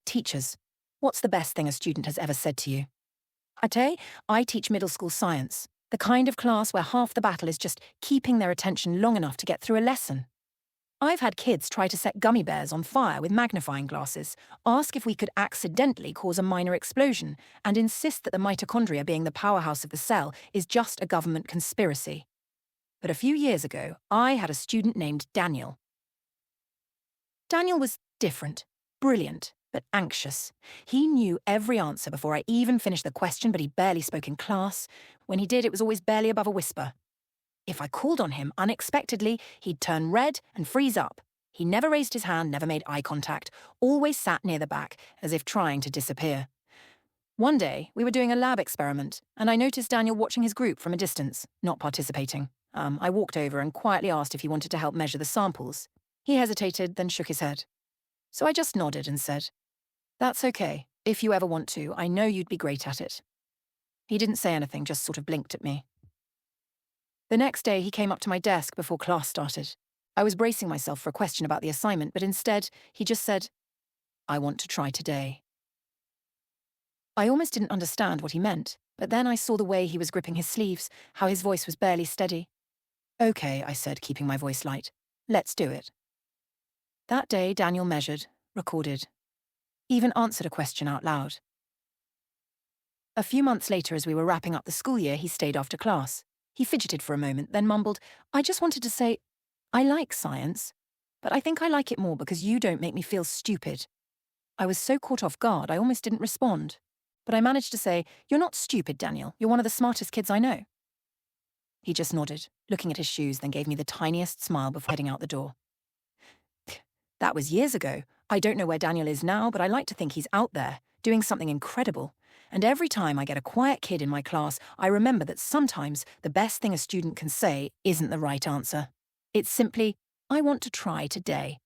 Teachers, what's the best thing a student has ever said to you? Ate, I teach middle school science, the kind of class where half the battle is just keeping their attention long enough to get through a lesson. I've had kids try to set gummy bears on fire with magnifying glasses, ask if we could accidentally cause a minor explosion, and insist that the mitochondria being the powerhouse of the cell is just a government conspiracy. But a few years ago, I had a student named Daniel. Daniel was different, brilliant, but anxious. He knew every answer before I even finished the question, but he barely spoke in class. When he did, it was always barely above a whisper. If I called on him unexpectedly, he'd turn red and freeze up. He never raised his hand, never made eye contact, always sat near the back, as if trying to disappear. One day, we were doing a lab experiment, and I noticed Daniel watching his group from a distance, not participating. I walked over and quietly asked if he wanted to help measure the samples. He hesitated, then shook his head. So I just nodded and said, "That's okay. If you ever want to, I know you'd be great at it." He didn't say anything, just sort of blinked at me. The next day, he came up to my desk before class started. I was bracing myself for a question about the assignment, but instead, he just said, "I want to try today." I almost didn't understand what he meant, but then I saw the way he was gripping his sleeves, how his voice was barely steady. "Okay," I said, keeping my voice light. "Let's do it." That day, Daniel measured, recorded, even answered a question out loud. A few months later, as we were wrapping up the school year, he stayed after class. He fidgeted for a moment, then mumbled, "I just wanted to say, I like science, but I think I like it more because you don't make me feel stupid." I was so caught off guard, I almost didn't respond. But I managed to say, "You're not stupid, Daniel. You're one of the smartest kids I know." He just nodded, looking at his shoes, then gave me the tiniest smile before heading out the door. That was years ago. I don't know where Daniel is now, but I like to think he's out there, doing something incredible. And every time I get a quiet kid in my class, I remember that sometimes the best thing a student can say isn't the right answer. It's simply, "I want to try today."